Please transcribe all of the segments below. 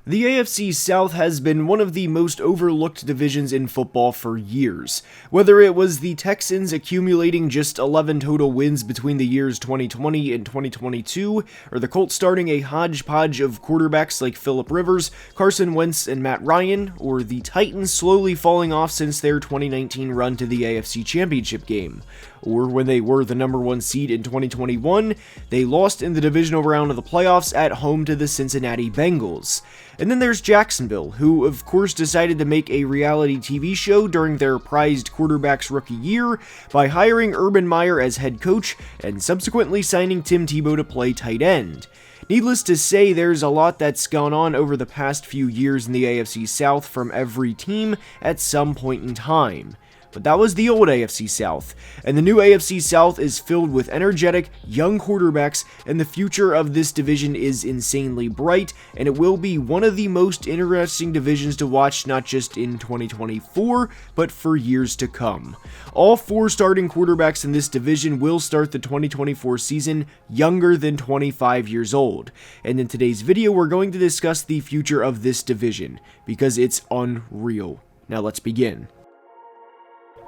The AFC South has been one of the most overlooked divisions in football for years. Whether it was the Texans accumulating just 11 total wins between the years 2020 and 2022, or the Colts starting a hodgepodge of quarterbacks like Phillip Rivers, Carson Wentz, and Matt Ryan, or the Titans slowly falling off since their 2019 run to the AFC Championship game. Or when they were the number one seed in 2021, they lost in the divisional round of the playoffs at home to the Cincinnati Bengals. And then there's Jacksonville, who of course decided to make a reality TV show during their prized quarterback's rookie year by hiring Urban Meyer as head coach and subsequently signing Tim Tebow to play tight end. Needless to say, there's a lot that's gone on over the past few years in the AFC South from every team at some point in time. But that was the old AFC South, and the new AFC South is filled with energetic, young quarterbacks, and the future of this division is insanely bright, and it will be one of the most interesting divisions to watch not just in 2024, but for years to come. All four starting quarterbacks in this division will start the 2024 season younger than 25 years old, and in today's video we're going to discuss the future of this division, because it's unreal. Now let's begin.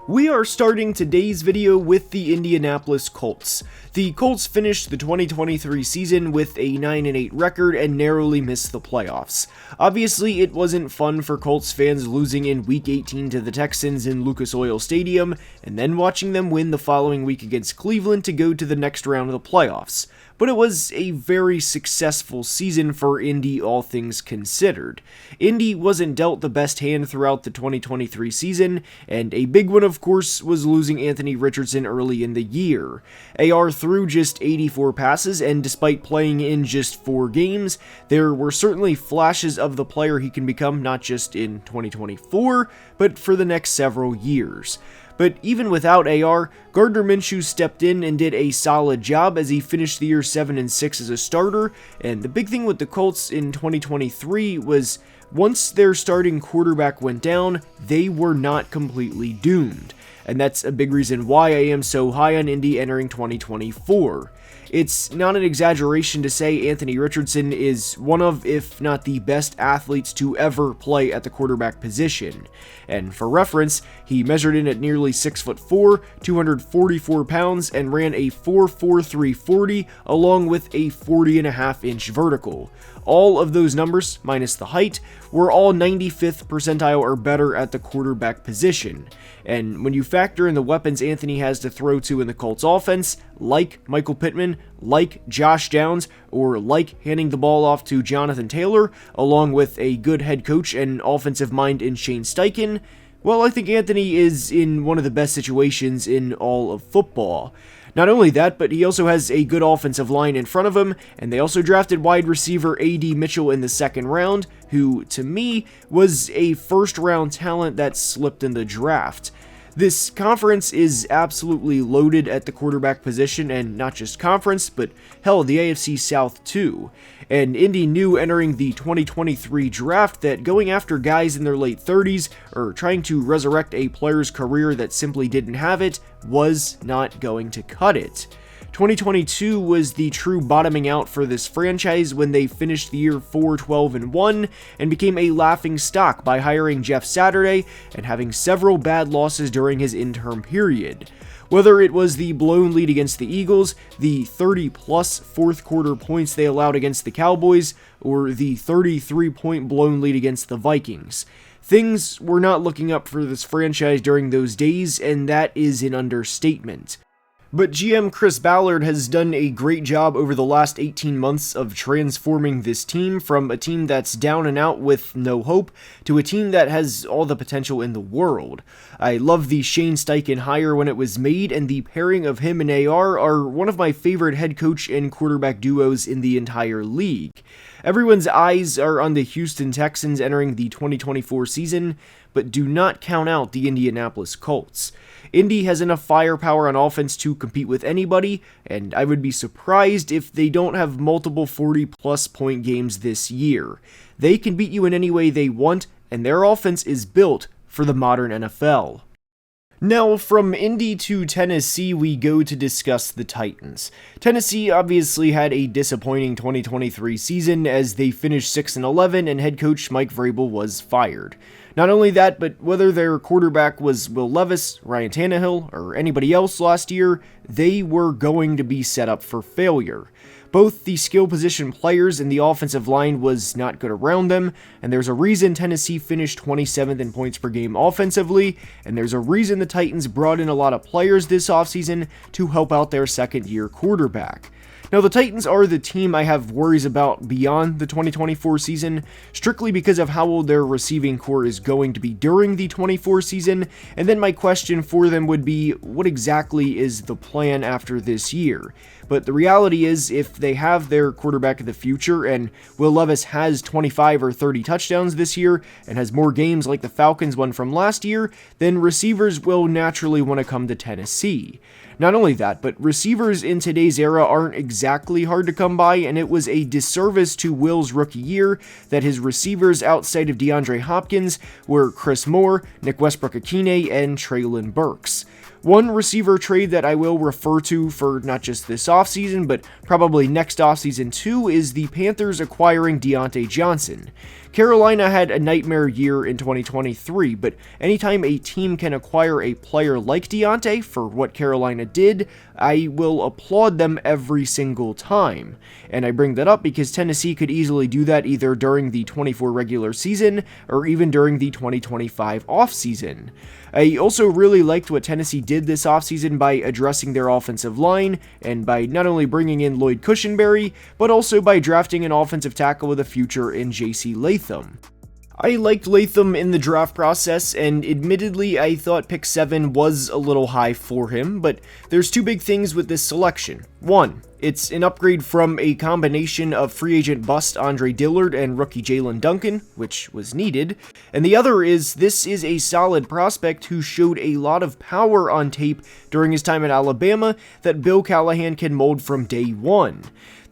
We are starting today's video with the Indianapolis Colts. The Colts finished the 2023 season with a 9-8 record and narrowly missed the playoffs. Obviously, it wasn't fun for Colts fans losing in Week 18 to the Texans in Lucas Oil Stadium, and then watching them win the following week against Cleveland to go to the next round of the playoffs. But it was a very successful season for Indy, all things considered. Indy wasn't dealt the best hand throughout the 2023 season, and a big one of course was losing Anthony Richardson early in the year. AR threw just 84 passes, and despite playing in just 4 games, there were certainly flashes of the player he can become not just in 2024, but for the next several years. But even without AR, Gardner Minshew stepped in and did a solid job as he finished the year 7-6 as a starter, and the big thing with the Colts in 2023 was once their starting quarterback went down, they were not completely doomed. And that's a big reason why I am so high on Indy entering 2024. It's not an exaggeration to say Anthony Richardson is one of, if not the best athletes to ever play at the quarterback position. And for reference, he measured in at nearly 6'4", 244 pounds, and ran a 4.43 40 along with a 40.5-inch vertical. All of those numbers, minus the height, were all 95th percentile or better at the quarterback position. And when you factor in the weapons Anthony has to throw to in the Colts offense, like Michael Pittman, like Josh Downs, or like handing the ball off to Jonathan Taylor, along with a good head coach and offensive mind in Shane Steichen, well, I think Anthony is in one of the best situations in all of football. Not only that, but he also has a good offensive line in front of him, and they also drafted wide receiver A.D. Mitchell in the second round, who, to me, was a first-round talent that slipped in the draft. This conference is absolutely loaded at the quarterback position, and not just conference, but hell, the AFC South too. And Indy knew entering the 2023 draft that going after guys in their late 30s, or trying to resurrect a player's career that simply didn't have it, was not going to cut it. 2022 was the true bottoming out for this franchise when they finished the year 4-12-1 and became a laughingstock by hiring Jeff Saturday and having several bad losses during his interim period. Whether it was the blown lead against the Eagles, the 30-plus fourth quarter points they allowed against the Cowboys, or the 33-point blown lead against the Vikings. Things were not looking up for this franchise during those days, and that is an understatement. But GM Chris Ballard has done a great job over the last 18 months of transforming this team from a team that's down and out with no hope to a team that has all the potential in the world. I love the Shane Steichen hire when it was made, and the pairing of him and AR are one of my favorite head coach and quarterback duos in the entire league. Everyone's eyes are on the Houston Texans entering the 2024 season, but do not count out the Indianapolis Colts. Indy has enough firepower on offense to compete with anybody, and I would be surprised if they don't have multiple 40-plus point games this year. They can beat you in any way they want, and their offense is built for the modern NFL. Now, from Indy to Tennessee, we go to discuss the Titans. Tennessee obviously had a disappointing 2023 season as they finished 6-11 and head coach Mike Vrabel was fired. Not only that, but whether their quarterback was Will Levis, Ryan Tannehill, or anybody else last year, they were going to be set up for failure. Both the skill position players and the offensive line was not good around them, and there's a reason Tennessee finished 27th in points per game offensively, and there's a reason the Titans brought in a lot of players this offseason to help out their second-year quarterback. Now, the Titans are the team I have worries about beyond the 2024 season, strictly because of how their receiving core is going to be during the 24 season, and then my question for them would be, what exactly is the plan after this year? But the reality is, if they have their quarterback of the future, and Will Levis has 25 or 30 touchdowns this year, and has more games like the Falcons won from last year, then receivers will naturally want to come to Tennessee. Not only that, but receivers in today's era aren't exactly hard to come by, and it was a disservice to Will's rookie year that his receivers outside of DeAndre Hopkins were Chris Moore, Nick Westbrook-Akine, and Treylon Burks. One receiver trade that I will refer to for not just this offseason, but probably next offseason too, is the Panthers acquiring Deontay Johnson. Carolina had a nightmare year in 2023, but anytime a team can acquire a player like Deontay for what Carolina did, I will applaud them every single time. And I bring that up because Tennessee could easily do that either during the 24 regular season or even during the 2025 offseason. I also really liked what Tennessee did this offseason by addressing their offensive line and by not only bringing in Lloyd Cushenberry, but also by drafting an offensive tackle with a future in J.C. Latham. I liked Latham in the draft process, and admittedly I thought pick 7 was a little high for him, but there's two big things with this selection. One, it's an upgrade from a combination of free agent bust Andre Dillard and rookie Jalen Duncan, which was needed, and the other is this is a solid prospect who showed a lot of power on tape during his time at Alabama that Bill Callahan can mold from day one.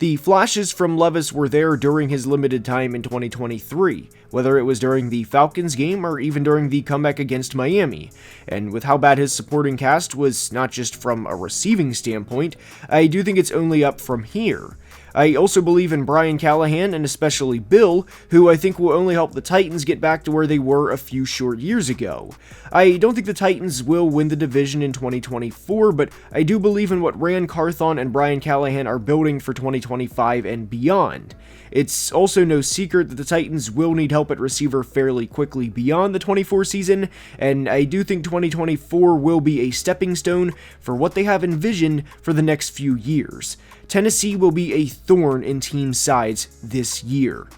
The flashes from Levis were there during his limited time in 2023, whether it was during the Falcons game or even during the comeback against Miami. And with how bad his supporting cast was, not just from a receiving standpoint, I do think it's only up from here. I also believe in Brian Callahan, and especially Bill, who I think will only help the Titans get back to where they were a few short years ago. I don't think the Titans will win the division in 2024, but I do believe in what Ran Carthon and Brian Callahan are building for 2025 and beyond. It's also no secret that the Titans will need help at receiver fairly quickly beyond the 24 season, and I do think 2024 will be a stepping stone for what they have envisioned for the next few years. Tennessee will be a thorn in team sides this year.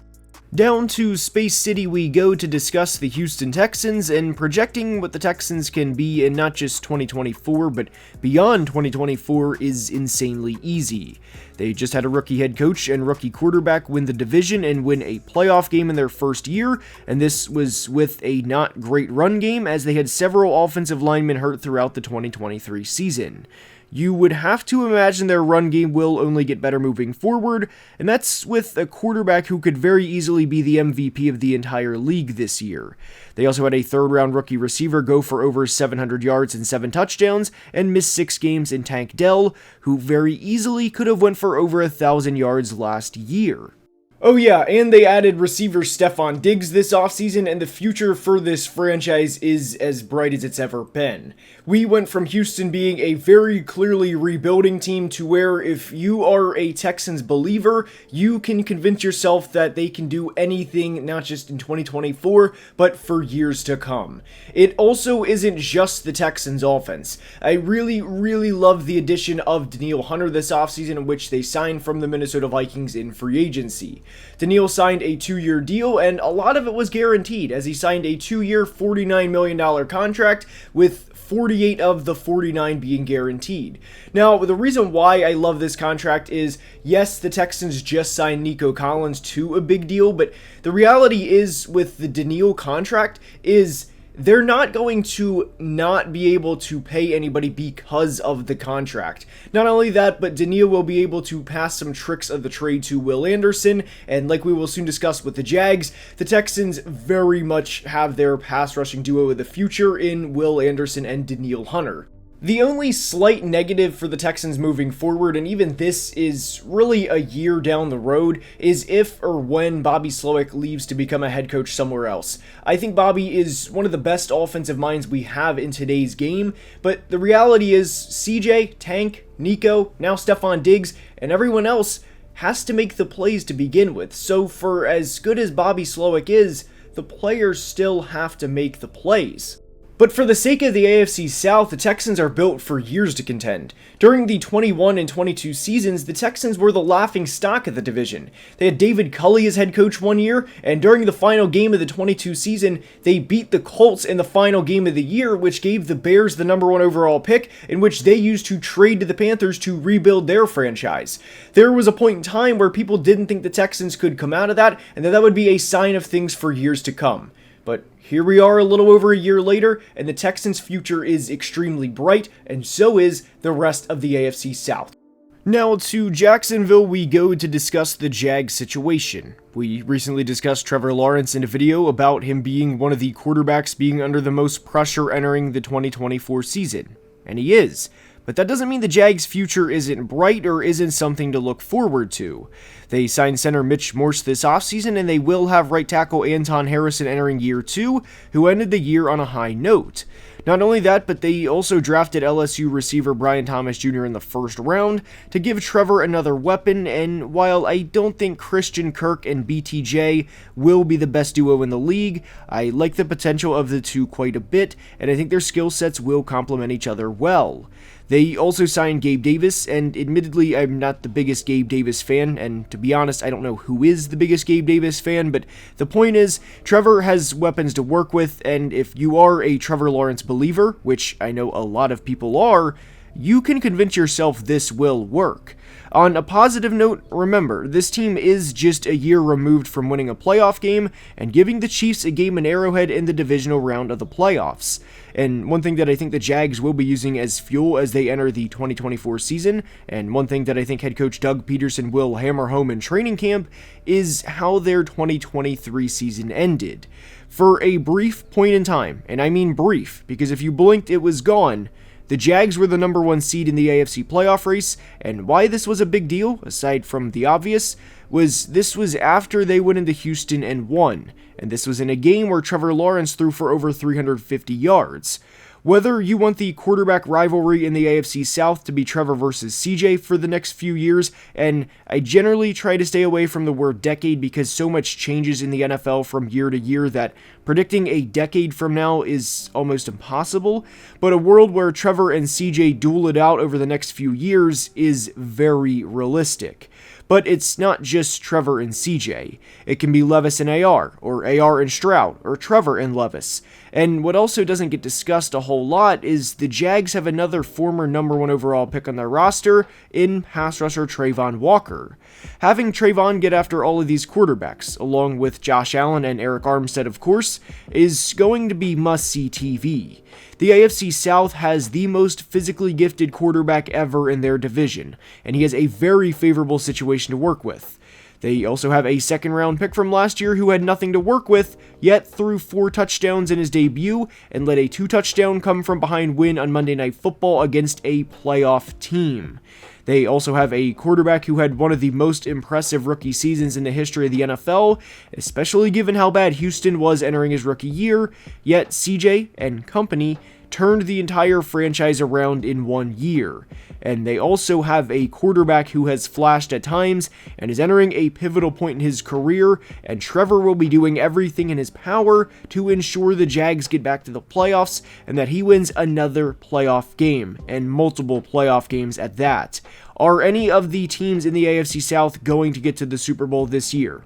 Down to Space City we go to discuss the Houston Texans and projecting what the Texans can be in not just 2024, but beyond 2024 is insanely easy. They just had a rookie head coach and rookie quarterback win the division and win a playoff game in their first year, and this was with a not great run game as they had several offensive linemen hurt throughout the 2023 season. You would have to imagine their run game will only get better moving forward, and that's with a quarterback who could very easily be the MVP of the entire league this year. They also had a third-round rookie receiver go for over 700 yards and 7 touchdowns and miss 6 games in Tank Dell, who very easily could have went for over 1,000 yards last year. Oh yeah, and they added receiver Stephon Diggs this offseason, and the future for this franchise is as bright as it's ever been. We went from Houston being a very clearly rebuilding team to where if you are a Texans believer, you can convince yourself that they can do anything not just in 2024, but for years to come. It also isn't just the Texans offense. I really love the addition of Danielle Hunter this offseason, in which they signed from the Minnesota Vikings in free agency. Danielle signed a 2-year deal, and a lot of it was guaranteed, as he signed a 2-year, $49 million contract, with 48 of the 49 being guaranteed. Now, the reason why I love this contract is, yes, the Texans just signed Nico Collins to a big deal, but the reality is, with the Danielle contract, is they're not going to not be able to pay anybody because of the contract. Not only that, but Daniil will be able to pass some tricks of the trade to Will Anderson, and like we will soon discuss with the Jags, the Texans very much have their pass rushing duo of the future in Will Anderson and Daniil Hunter. The only slight negative for the Texans moving forward, and even this is really a year down the road, is if or when Bobby Slowik leaves to become a head coach somewhere else. I think Bobby is one of the best offensive minds we have in today's game, but the reality is CJ, Tank, Nico, now Stephon Diggs, and everyone else has to make the plays to begin with. So for as good as Bobby Slowik is, the players still have to make the plays. But for the sake of the AFC South, the Texans are built for years to contend. During the 21 and 22 seasons, the Texans were the laughing stock of the division. They had David Culley as head coach one year, and during the final game of the 22 season, they beat the Colts in the final game of the year, which gave the Bears the #1 overall pick, in which they used to trade to the Panthers to rebuild their franchise. There was a point in time where people didn't think the Texans could come out of that, and that would be a sign of things for years to come. But here we are a little over a year later, and the Texans' future is extremely bright, and so is the rest of the AFC South. Now to Jacksonville we go to discuss the Jags situation. We recently discussed Trevor Lawrence in a video about him being one of the quarterbacks being under the most pressure entering the 2024 season. And he is. But that doesn't mean the Jags' future isn't bright or isn't something to look forward to. They signed center Mitch Morse this offseason, and they will have right tackle Anton Harrison entering year 2, who ended the year on a high note. Not only that, but they also drafted LSU receiver Brian Thomas Jr. in the first round to give Trevor another weapon, and while I don't think Christian Kirk and BTJ will be the best duo in the league, I like the potential of the two quite a bit, and I think their skill sets will complement each other well. They also signed Gabe Davis, and admittedly, I'm not the biggest Gabe Davis fan, and to be honest, I don't know who is the biggest Gabe Davis fan, but the point is, Trevor has weapons to work with, and if you are a Trevor Lawrence believer, which I know a lot of people are, you can convince yourself this will work. On a positive note, remember, this team is just a year removed from winning a playoff game and giving the Chiefs a game in Arrowhead in the divisional round of the playoffs. And one thing that I think the Jags will be using as fuel as they enter the 2024 season, and one thing that I think head coach Doug Peterson will hammer home in training camp, is how their 2023 season ended. For a brief point in time, and I mean brief, because if you blinked it was gone, the Jags were the #1 seed in the AFC playoff race, and why this was a big deal, aside from the obvious, was this was after they went into Houston and won, and this was in a game where Trevor Lawrence threw for over 350 yards. Whether you want the quarterback rivalry in the AFC South to be Trevor versus CJ for the next few years, and I generally try to stay away from the word decade because so much changes in the NFL from year to year that predicting a decade from now is almost impossible, but a world where Trevor and CJ duel it out over the next few years is very realistic. But it's not just Trevor and CJ. It can be Levis and AR, or AR and Stroud, or Trevor and Levis. And what also doesn't get discussed a whole lot is the Jags have another former #1 overall pick on their roster in pass rusher Trayvon Walker. Having Trayvon get after all of these quarterbacks, along with Josh Allen and Eric Armstead of course, is going to be must-see TV. The AFC South has the most physically gifted quarterback ever in their division, and he has a very favorable situation to work with. They also have a second-round pick from last year who had nothing to work with, yet threw 4 touchdowns in his debut and led a 2-touchdown come-from-behind win on Monday Night Football against a playoff team. They also have a quarterback who had one of the most impressive rookie seasons in the history of the NFL, especially given how bad Houston was entering his rookie year, yet CJ and company turned the entire franchise around in 1 year. And they also have a quarterback who has flashed at times and is entering a pivotal point in his career, and Trevor will be doing everything in his power to ensure the Jags get back to the playoffs and that he wins another playoff game, and multiple playoff games at that. Are any of the teams in the AFC South going to get to the Super Bowl this year?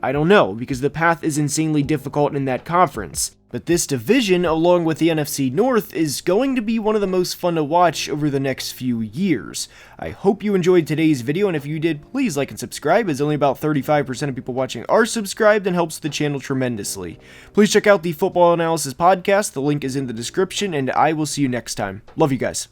I don't know, because the path is insanely difficult in that conference. But this division, along with the NFC North, is going to be one of the most fun to watch over the next few years. I hope you enjoyed today's video, and if you did, please like and subscribe, as only about 35% of people watching are subscribed and helps the channel tremendously. Please check out the Football Analysis Podcast, the link is in the description, and I will see you next time. Love you guys.